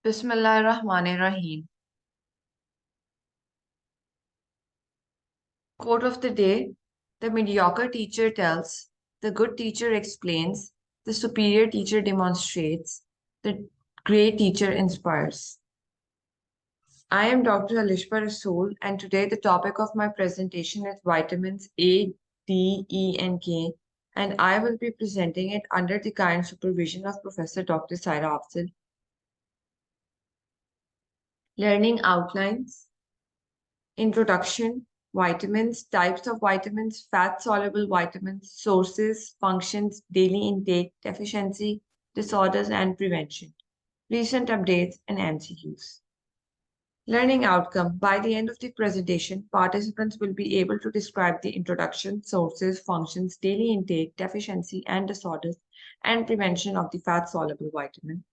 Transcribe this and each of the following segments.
Bismillahirrahmanirrahim. Quote of the day: the mediocre teacher tells, the good teacher explains, the superior teacher demonstrates, the great teacher inspires. I am Dr. Alishba Rasool, and today the topic of my presentation is vitamins A, D, E, and K, and I will be presenting it under the kind supervision of Professor Dr. Saira Afzal. Learning outlines. Introduction, vitamins, types of vitamins, fat-soluble vitamins, sources, functions, daily intake, deficiency, disorders, and prevention. Recent updates and MCQs. Learning outcome. By the end of the presentation, participants will be able to describe the introduction, sources, functions, daily intake, deficiency, and disorders, and prevention of the fat-soluble vitamin.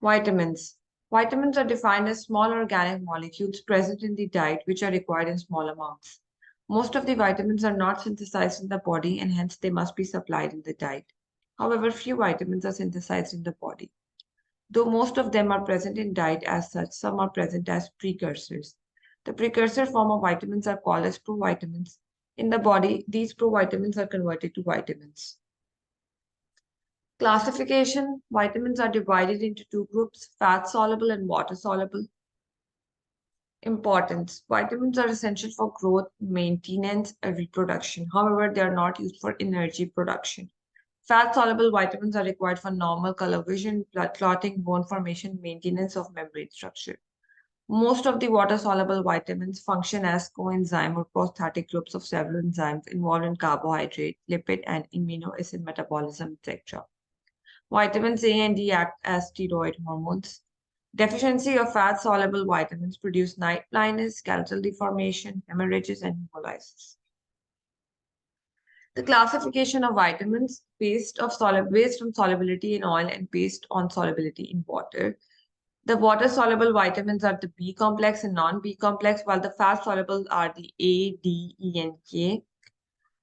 Vitamins. Vitamins are defined as small organic molecules present in the diet which are required in small amounts. Most of the vitamins are not synthesized in the body and hence they must be supplied in the diet. However, few vitamins are synthesized in the body. Though most of them are present in diet as such, some are present as precursors. The precursor form of vitamins are called as provitamins. In the body, these provitamins are converted to vitamins. Classification: vitamins are divided into two groups, fat-soluble and water-soluble. Importance: vitamins are essential for growth, maintenance, and reproduction. However, they are not used for energy production. Fat-soluble vitamins are required for normal color vision, blood clotting, bone formation, maintenance of membrane structure. Most of the water-soluble vitamins function as coenzyme or prosthetic groups of several enzymes involved in carbohydrate, lipid, and amino acid metabolism, etc. Vitamins A and D act as steroid hormones. Deficiency of fat-soluble vitamins produce night blindness, skeletal deformation, hemorrhages, and hemolysis. The classification of vitamins based on solubility in oil and based on solubility in water. The water-soluble vitamins are the B complex and non-B complex, while the fat-soluble are the A, D, E, and K.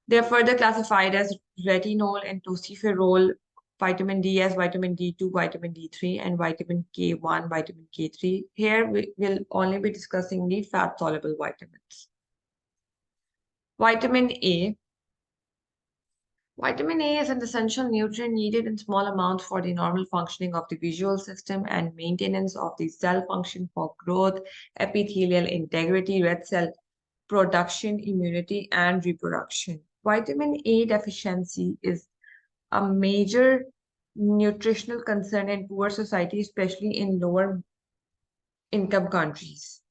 They are further classified as retinol and tocopherol, vitamin D as vitamin D2, vitamin D3, and vitamin K1, vitamin K3. Here we will only be discussing the fat-soluble vitamins. Vitamin A. Vitamin A is an essential nutrient needed in small amounts for the normal functioning of the visual system and maintenance of the cell function for growth, epithelial integrity, red cell production, immunity, and reproduction. Vitamin A deficiency is a major nutritional concern in poor society, especially in lower income countries.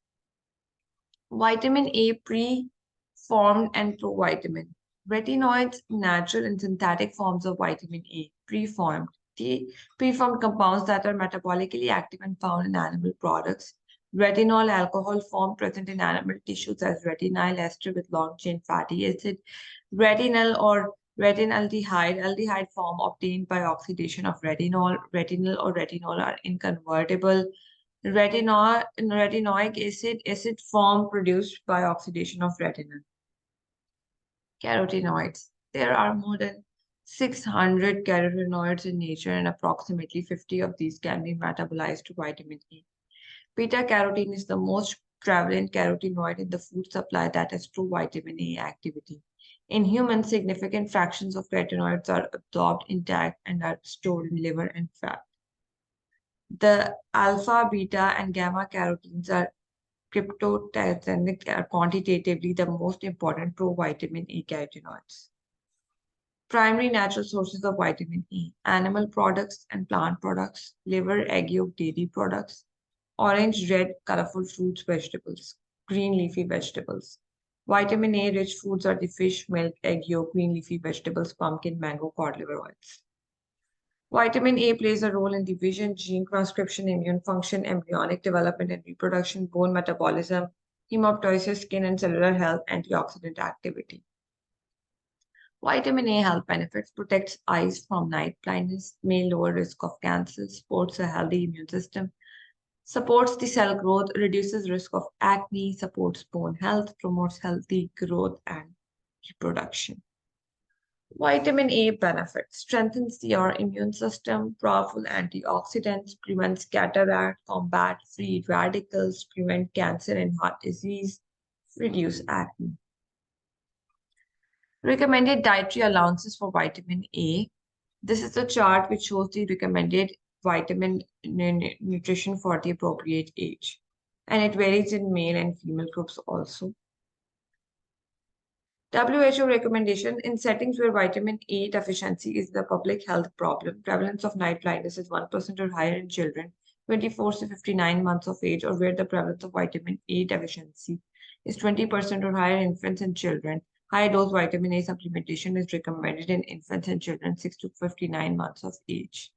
Vitamin A preformed and provitamin. Retinoids, natural and synthetic forms of vitamin A, preformed. The preformed compounds that are metabolically active and found in animal products. Retinol alcohol form present in animal tissues as retinyl ester with long-chain fatty acid. Retinol or retinaldehyde, aldehyde form obtained by oxidation of retinol. Retinol or retinol are inconvertible. Retinoic acid form produced by oxidation of retinol. Carotenoids. There are more than 600 carotenoids in nature, and approximately 50 of these can be metabolized to vitamin A. Beta-carotene is the most prevalent carotenoid in the food supply that has provitamin A activity. In humans, significant fractions of carotenoids are absorbed intact and are stored in liver and fat. The alpha, beta, and gamma carotenes are cryptogenic are quantitatively the most important provitamin A carotenoids. Primary natural sources of vitamin A: animal products and plant products, liver, egg yolk, dairy products, orange, red, colorful fruits, vegetables, green leafy vegetables. Vitamin A rich foods are the fish, milk, egg yolk, green leafy vegetables, pumpkin, mango, cod liver oils. Vitamin A plays a role in the vision, gene transcription, immune function, embryonic development and reproduction, bone metabolism, hemoptysis, skin and cellular health, antioxidant activity. Vitamin A health benefits: protects eyes from night blindness, may lower risk of cancer, supports a healthy immune system, supports the cell growth, reduces risk of acne, supports bone health, promotes healthy growth and reproduction. Vitamin A benefits: strengthens your immune system, powerful antioxidants, prevents cataract, combat free radicals, prevent cancer and heart disease, reduce acne. Recommended dietary allowances for vitamin A. This is the chart which shows the recommended vitamin nutrition for the appropriate age. And it varies in male and female groups also. WHO recommendation: in settings where vitamin A deficiency is the public health problem, prevalence of night blindness is 1% or higher in children 24 to 59 months of age, or where the prevalence of vitamin A deficiency is 20% or higher in infants and children. High dose vitamin A supplementation is recommended in infants and children 6 to 59 months of age.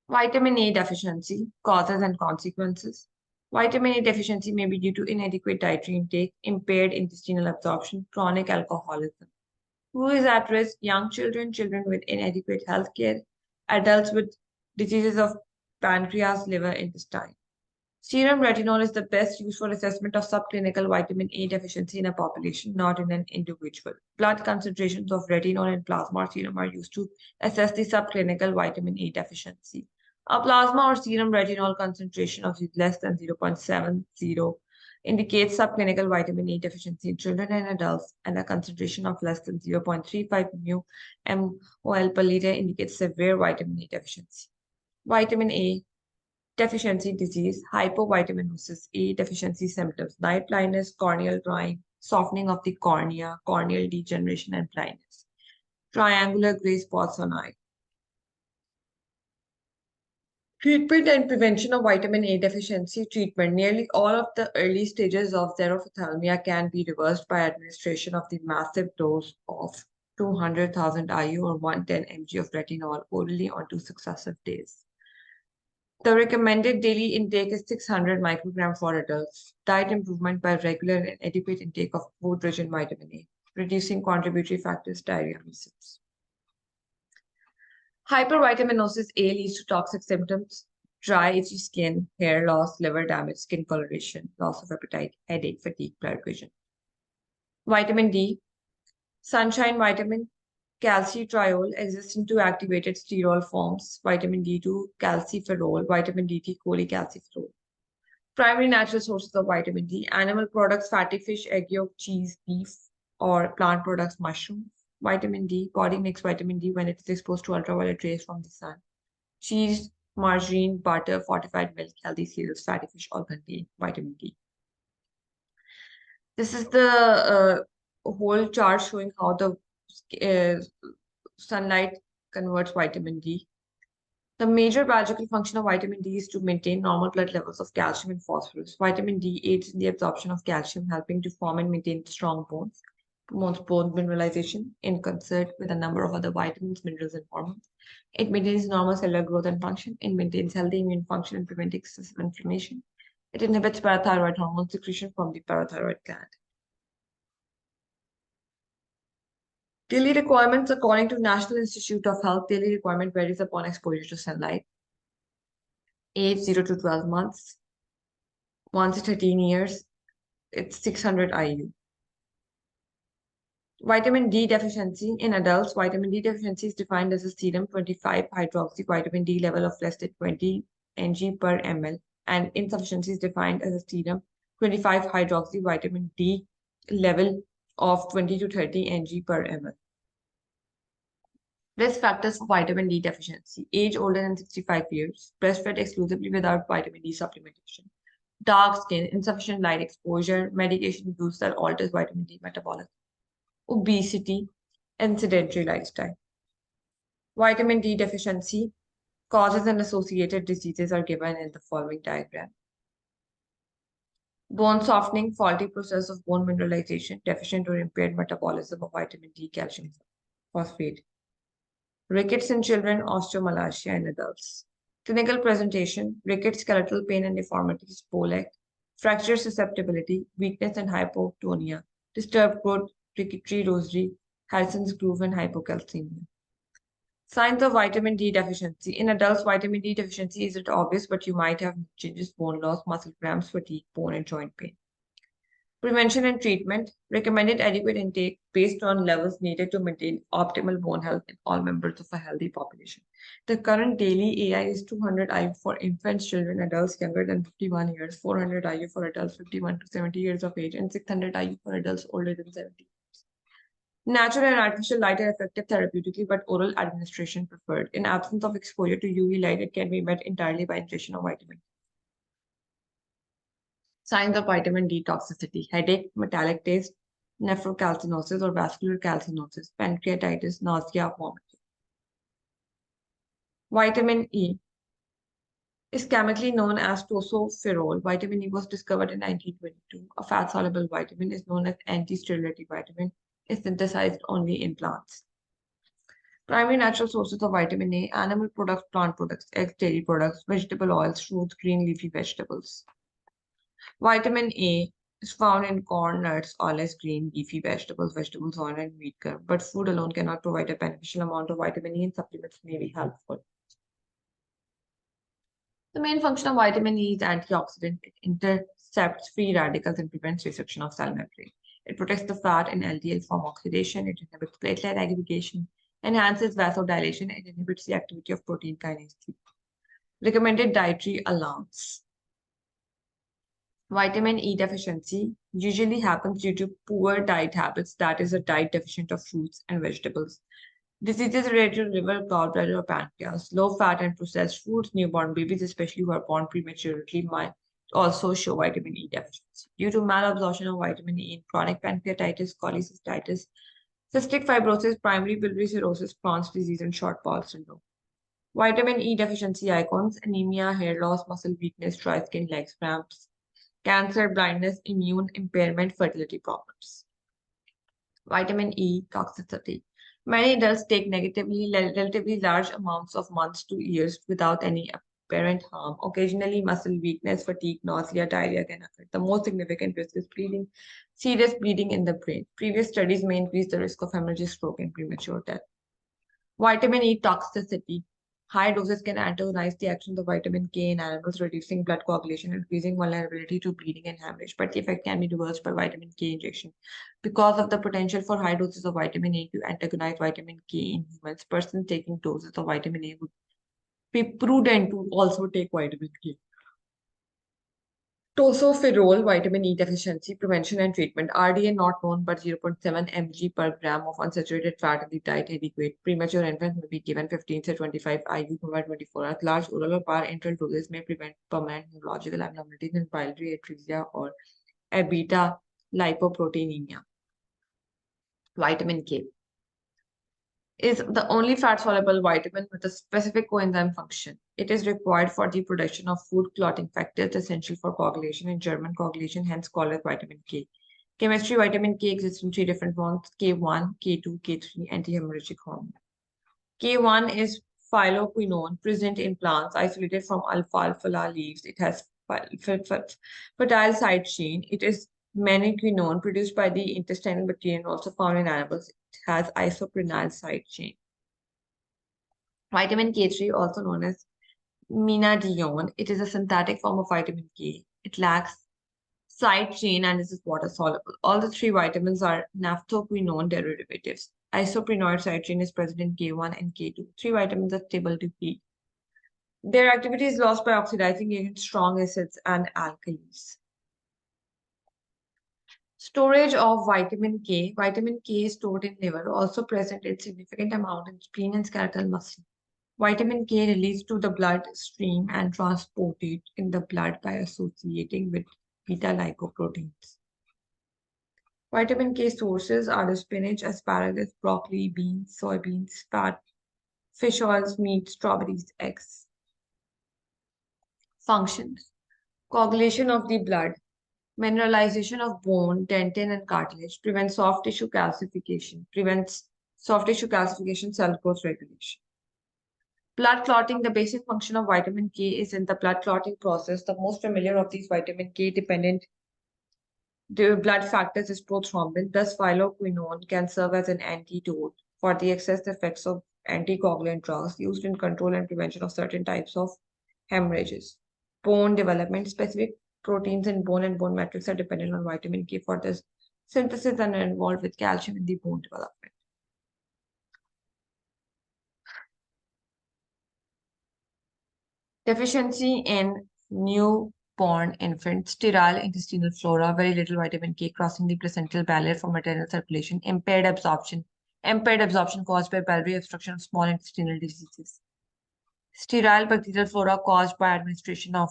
Vitamin A deficiency, causes and consequences. Vitamin A deficiency may be due to inadequate dietary intake, impaired intestinal absorption, chronic alcoholism. Who is at risk? Young children, children with inadequate health care, adults with diseases of pancreas, liver, intestine. Serum retinol is the best used for assessment of subclinical vitamin A deficiency in a population, not in an individual. Blood concentrations of retinol in plasma or serum are used to assess the subclinical vitamin A deficiency. A plasma or serum retinol concentration of less than 0.70 indicates subclinical vitamin A deficiency in children and adults, and a concentration of less than 0.35 mol per liter indicates severe vitamin A deficiency. Vitamin A deficiency disease, hypovitaminosis A deficiency symptoms, night blindness, corneal drying, softening of the cornea, corneal degeneration, and blindness. Triangular gray spots on eye. Treatment and prevention of vitamin A deficiency treatment. Nearly all of the early stages of xerophthalmia can be reversed by administration of the massive dose of 200,000 IU or 110 mg of retinol orally on 2 successive days. The recommended daily intake is 600 micrograms for adults. Diet improvement by regular and adequate intake of food-rich in vitamin A, reducing contributory factors, diarrhea, measles. Hypervitaminosis A leads to toxic symptoms: dry, itchy skin, hair loss, liver damage, skin coloration, loss of appetite, headache, fatigue, blurred vision. Vitamin D, sunshine vitamin, calcitriol exists in two activated sterol forms, vitamin D2 calciferol, vitamin D3 cholecalciferol. Primary natural sources of vitamin D: animal products, fatty fish, egg yolk, cheese, beef, or plant products, mushrooms. Vitamin D, body makes vitamin D when it is exposed to ultraviolet rays from the sun. Cheese, margarine, butter, fortified milk, healthy cereals, fatty fish all contain vitamin D. This is the whole chart showing how the uh, sunlight converts vitamin D. The major biological function of vitamin D is to maintain normal blood levels of calcium and phosphorus. Vitamin D aids in the absorption of calcium, helping to form and maintain strong bones, promotes bone mineralization in concert with a number of other vitamins, minerals, and hormones. It maintains normal cellular growth and function. It maintains healthy immune function and prevents excessive inflammation. It inhibits parathyroid hormone secretion from the parathyroid gland. Daily requirements: according to National Institute of Health, daily requirement varies upon exposure to sunlight. Age 0 to 12 months, 1 to 13 years, it's 600 IU. Vitamin D deficiency in adults. Vitamin D deficiency is defined as a serum 25 hydroxy vitamin D level of less than 20 ng per ml, and insufficiency is defined as a serum 25 hydroxy vitamin D level of 20 to 30 ng per ml. Risk factors for vitamin D deficiency: age older than 65 years, breastfed exclusively without vitamin D supplementation, dark skin, insufficient light exposure, medication use that alters vitamin D metabolism, obesity, and sedentary lifestyle. Vitamin D deficiency causes and associated diseases are given in the following diagram. Bone softening, faulty process of bone mineralization, deficient or impaired metabolism of vitamin D, calcium phosphate. Rickets in children, osteomalacia in adults. Clinical presentation: rickets, skeletal pain and deformities, Bolek, fracture susceptibility, weakness and hypotonia, disturbed growth, ricketry rosary, Harrison's groove, and hypocalcemia. Signs of vitamin D deficiency. In adults, vitamin D deficiency isn't obvious, but you might have changes, bone loss, muscle cramps, fatigue, bone and joint pain. Prevention and treatment. Recommended adequate intake based on levels needed to maintain optimal bone health in all members of a healthy population. The current daily AI is 200 IU for infants, children, adults younger than 51 years, 400 IU for adults 51 to 70 years of age, and 600 IU for adults older than 70. Natural and artificial light are effective therapeutically, but oral administration preferred. In absence of exposure to UV light, it can be met entirely by ingestion of vitamin. Signs of vitamin D toxicity: headache, metallic taste, nephrocalcinosis or vascular calcinosis, pancreatitis, nausea, vomiting. Vitamin E is chemically known as tocopherol. Vitamin E was discovered in 1922. A fat-soluble vitamin is known as anti-sterility vitamin. Is synthesized only in plants. Primary natural sources of vitamin A: animal products, plant products, eggs, dairy products, vegetable oils, fruits, green leafy vegetables. Vitamin A is found in corn, nuts, olives, green leafy vegetables, vegetables, oil, and wheat germ. But food alone cannot provide a beneficial amount of vitamin E, and supplements may be helpful. The main function of vitamin E is antioxidant. It intercepts free radicals and prevents resection of cell membrane. It protects the fat in LDL from oxidation. It inhibits platelet aggregation, enhances vasodilation, and inhibits the activity of protein kinase 3. Recommended dietary allowance. Vitamin E deficiency usually happens due to poor diet habits, that is, a diet deficient of fruits and vegetables. Diseases related to liver, gallbladder, or pancreas, low fat and processed foods, newborn babies, especially who are born prematurely, might also show vitamin E deficiency. Due to malabsorption of vitamin E in chronic pancreatitis, cholecystitis, cystic fibrosis, primary biliary cirrhosis, Crohn's disease, and short bowel syndrome. Vitamin E deficiency icons: anemia, hair loss, muscle weakness, dry skin, legs cramps, cancer, blindness, immune impairment, fertility problems. Vitamin E toxicity. Many adults take relatively large amounts of months to years without any apparent harm. Occasionally, muscle weakness, fatigue, nausea, diarrhea can occur. The most significant risk is bleeding, serious bleeding in the brain. Previous studies may increase the risk of hemorrhage, stroke, and premature death. Vitamin E toxicity. High doses can antagonize the action of vitamin K in animals, reducing blood coagulation, increasing vulnerability to bleeding and hemorrhage. But the effect can be reversed by vitamin K injection. Because of the potential for high doses of vitamin A to antagonize vitamin K in humans, persons taking doses of vitamin A would be prudent to also take vitamin K. Tocopherol, vitamin E deficiency, prevention and treatment. RDA not known, but 0.7 mg per gram of unsaturated fat in the diet adequate. Premature infants may be given 15 to 25 IU per 24 hours. Large oral or parenteral doses may prevent permanent neurological abnormalities in biliary atresia or beta lipoproteinemia. Vitamin K is the only fat-soluble vitamin with a specific coenzyme function. It is required for the production of food clotting factors essential for coagulation and German coagulation, hence called as vitamin K. Chemistry: vitamin K exists in three different forms: K1, K2, K3, antihemorrhagic hormone. K1 is phylloquinone present in plants isolated from alfalfa leaves. It has fertile side chain. It is menaquinone produced by the intestinal bacterium, also found in animals. It has isoprenyl side chain. Vitamin K3, also known as menadione, it is a synthetic form of vitamin K. It lacks side chain and is water soluble. All the three vitamins are naphthoquinone derivatives. Isoprenoid side chain is present in K1 and K2. Three vitamins are stable to heat. Their activity is lost by oxidizing against strong acids and alkalis. Storage of vitamin K. Vitamin K is stored in liver, also present in significant amount in spleen and skeletal muscle. Vitamin K released to the bloodstream and transported in the blood by associating with beta-glycoproteins. Vitamin K sources are the spinach, asparagus, broccoli, beans, soybeans, fat, fish oils, meat, strawberries, eggs. Functions: coagulation of the blood, mineralization of bone, dentin, and cartilage, prevents soft tissue calcification, cell growth regulation. Blood clotting. The basic function of vitamin K is in the blood clotting process. The most familiar of these vitamin K dependent blood factors is prothrombin. Thus, phylloquinone can serve as an antidote for the excess effects of anticoagulant drugs used in control and prevention of certain types of hemorrhages. Bone development. Specific proteins in bone and bone matrix are dependent on vitamin K for this synthesis and are involved with calcium in the bone development. Deficiency in newborn infant, sterile intestinal flora, very little vitamin K crossing the placental barrier for maternal circulation, impaired absorption caused by biliary obstruction of small intestinal diseases. Sterile bacterial flora caused by administration of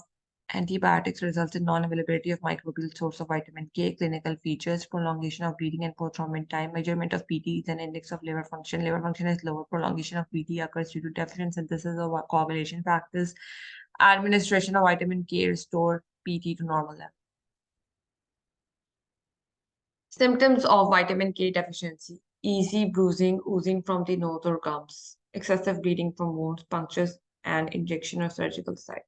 antibiotics results in non-availability of microbial source of vitamin K. Clinical features: prolongation of bleeding and post-treatment time. Measurement of PT is an index of liver function. Liver function is lower. Prolongation of PT occurs due to deficient synthesis of coagulation factors. Administration of vitamin K restore PT to normal level. Symptoms of vitamin K deficiency: easy bruising, oozing from the nose or gums, excessive bleeding from wounds, punctures, and injection or surgical site,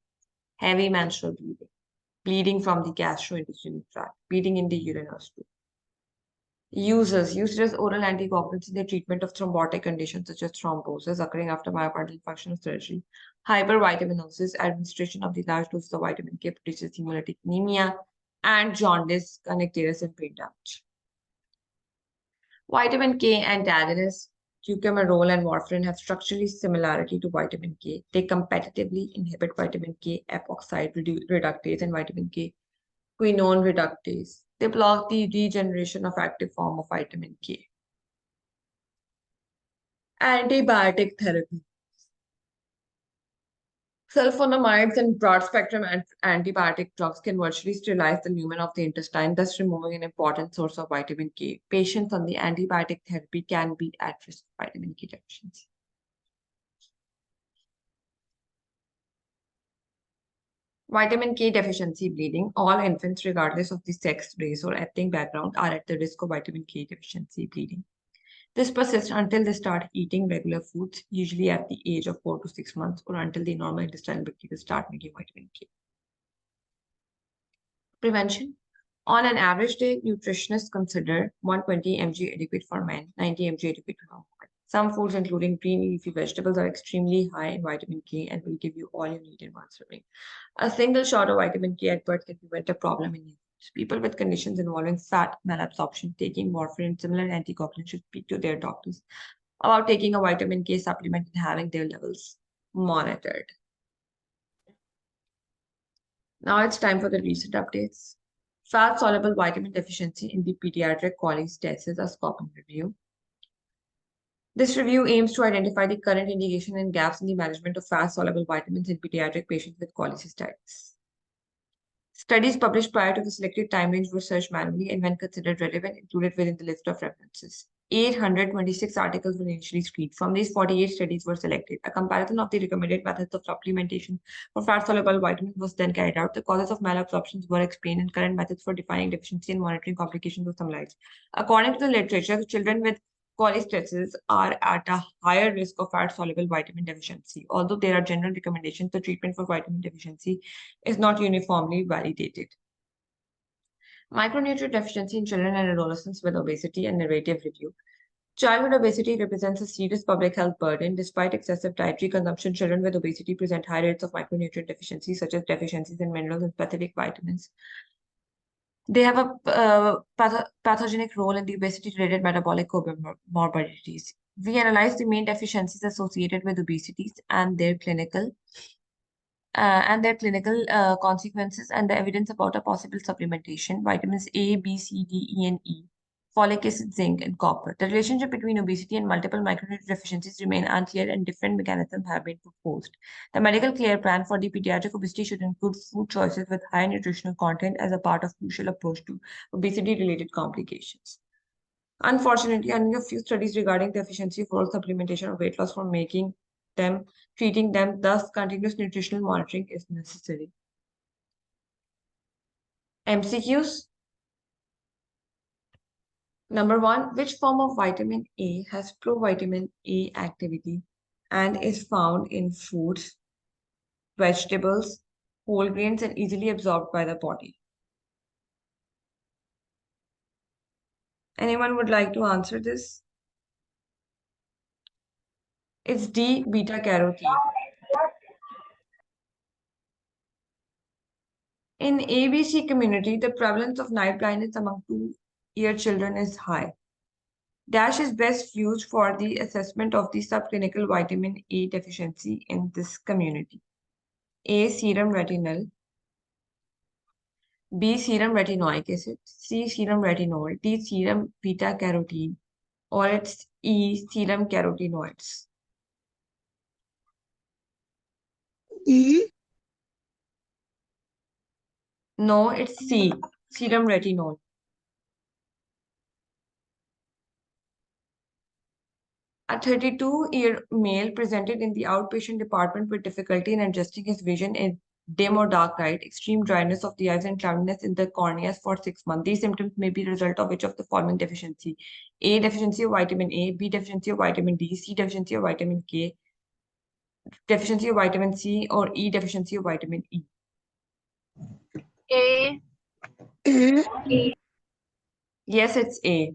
heavy menstrual bleeding, bleeding from the gastrointestinal tract, bleeding in the urine or stool. Uses: used as oral anticoagulants in the treatment of thrombotic conditions such as thrombosis occurring after myocardial infarction or surgery. Hypervitaminosis: administration of the large doses of vitamin K produces hemolytic anemia and jaundice, connectors, and brain damage. Vitamin K antagonists, cucamarol and warfarin, have structurally similarity to vitamin K. They competitively inhibit vitamin K epoxide reductase and vitamin K quinone reductase. They block the regeneration of active form of vitamin K. Antibiotic therapy. Sulfonamides and broad-spectrum antibiotic drugs can virtually sterilize the lumen of the intestine, thus removing an important source of vitamin K. Patients on the antibiotic therapy can be at risk of vitamin K deficiency. Vitamin K deficiency bleeding. All infants, regardless of the sex, race, or ethnic background, are at the risk of vitamin K deficiency bleeding. This persists until they start eating regular foods, usually at the age of 4 to 6 months, or until the normal intestinal bacteria start making vitamin K. Prevention. On an average day, nutritionists consider 120 mg adequate for men, 90 mg adequate for women. Some foods, including green leafy vegetables, are extremely high in vitamin K and will give you all you need in one serving. A single shot of vitamin K at birth can prevent a problem in infants. People with conditions involving fat malabsorption, taking warfarin, and similar anticoagulants should speak to their doctors about taking a vitamin K supplement and having their levels monitored. Now it's time for the recent updates. Fat-soluble vitamin deficiency in the pediatric cholestasis, a scoping review. This review aims to identify the current indication and gaps in the management of fat-soluble vitamins in pediatric patients with cholecystitis. Studies published prior to the selected time range were searched manually and, when considered relevant, included within the list of references. 826 articles were initially screened. From these, 48 studies were selected. A comparison of the recommended methods of supplementation for fat-soluble vitamins was then carried out. The causes of malabsorptions were explained, and current methods for defining deficiency and monitoring complications were summarized. According to the literature, children with cholestasis are at a higher risk of fat-soluble vitamin deficiency. Although there are general recommendations, the treatment for vitamin deficiency is not uniformly validated. Micronutrient deficiency in children and adolescents with obesity and narrative review. Childhood obesity represents a serious public health burden. Despite excessive dietary consumption, children with obesity present high rates of micronutrient deficiency, such as deficiencies in minerals and specific vitamins. They have a pathogenic role in the obesity-related metabolic comorbidities. We analyze the main deficiencies associated with obesity and their clinical consequences and the evidence about a possible supplementation. Vitamins A, B, C, D, E, and E, folic acid, zinc, and copper. The relationship between obesity and multiple micronutrient deficiencies remain unclear, and different mechanisms have been proposed. The medical care plan for the pediatric obesity should include food choices with high nutritional content as a part of crucial approach to obesity-related complications. Unfortunately, only a few studies regarding the efficiency of oral supplementation or weight loss for treating them, thus continuous nutritional monitoring is necessary. MCQs. Number 1, which form of vitamin A has provitamin A activity and is found in fruits, vegetables, whole grains, and easily absorbed by the body? Anyone would like to answer this? It's D, beta carotene. In ABC community, the prevalence of night blindness among 2-year children is high. Dash is best used for the assessment of the subclinical vitamin A deficiency in this community. A. Serum retinol. B. Serum retinoic acid. C. Serum retinol. D. Serum beta carotene. Or it's E. Serum carotenoids. E. No, it's C. Serum retinol. A 32-year male presented in the outpatient department with difficulty in adjusting his vision in dim or dark light, extreme dryness of the eyes, and cloudiness in the corneas for 6 months. These symptoms may be the result of which of the following deficiency? A. Deficiency of vitamin A. B. Deficiency of vitamin D. C. Deficiency of vitamin K. Deficiency of vitamin C. Or E. Deficiency of vitamin E. A. A. Yes, it's A.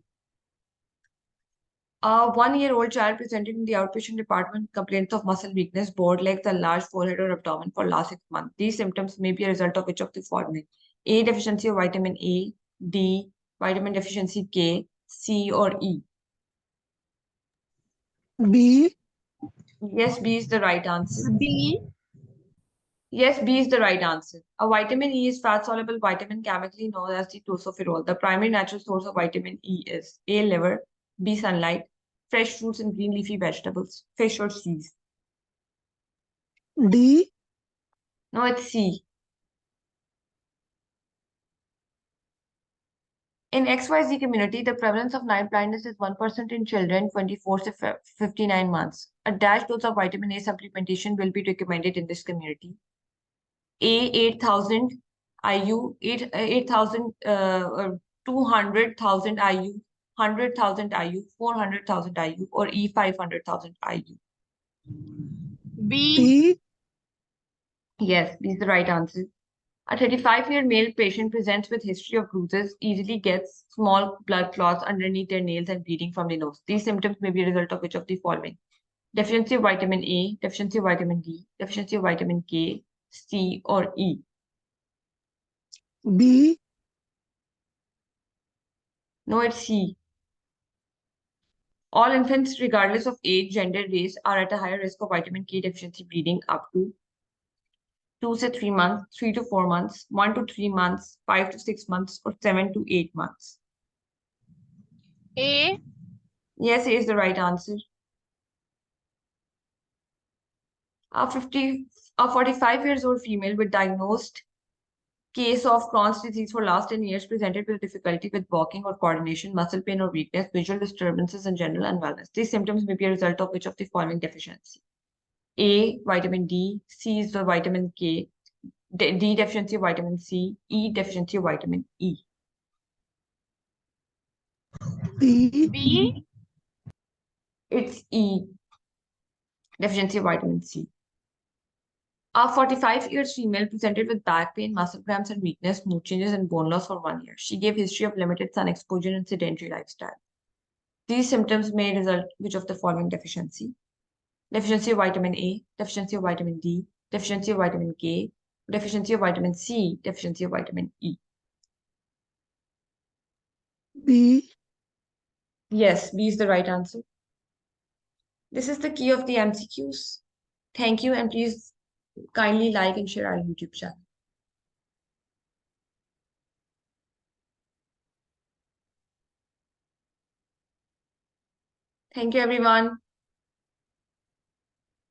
A 1-year-old child presented in the outpatient department with complaints of muscle weakness, bored legs, and large forehead or abdomen for last 6 months. These symptoms may be a result of which of the following? A. Deficiency of vitamin A. D. Vitamin deficiency K. C. Or E. B. Yes, B is the right answer. B. Yes, B is the right answer. A vitamin E is fat-soluble vitamin chemically known as the tocopherol. The primary natural source of vitamin E is A. Liver. B. Sunlight. Fresh fruits and green leafy vegetables. Fish or seas. D. No, it's C. In XYZ community, the prevalence of night blindness is 1% in children 24 to 59 months. A dash dose of vitamin A supplementation will be recommended in this community. A 8,000 IU, 8,000, 200,000 IU, 100,000 IU, 400,000 IU, or E 500,000 IU. B. B. Yes, B is the right answer. A 35-year male patient presents with history of bruises, easily gets small blood clots underneath their nails and bleeding from the nose. These symptoms may be a result of which of the following? Deficiency of vitamin A, deficiency of vitamin D, deficiency of vitamin K, C, or E. B. No, it's C. All infants, regardless of age, gender, race, are at a higher risk of vitamin K deficiency bleeding up to 2 to 3 months, 3 to 4 months, 1 to 3 months, 5 to 6 months, or 7 to 8 months. A. Yes, A is the right answer. A 45 years old female with diagnosed case of Crohn's disease for last 10 years presented with difficulty with walking or coordination, muscle pain or weakness, visual disturbances, and general unwellness. These symptoms may be a result of which of the following deficiency? A. Vitamin D. C is the vitamin K. D. Deficiency of vitamin C. E. Deficiency of vitamin E. B. B. It's E. Deficiency of vitamin C. A 45-year female presented with back pain, muscle cramps, and weakness, mood changes, and bone loss for 1 year. She gave history of limited sun exposure and sedentary lifestyle. These symptoms may result which of the following deficiency? Deficiency of vitamin A, deficiency of vitamin D, deficiency of vitamin K, deficiency of vitamin C, deficiency of vitamin E. B. Yes, B is the right answer. This is the key of the MCQs. Thank you, and please kindly like and share our YouTube channel. Thank you, everyone.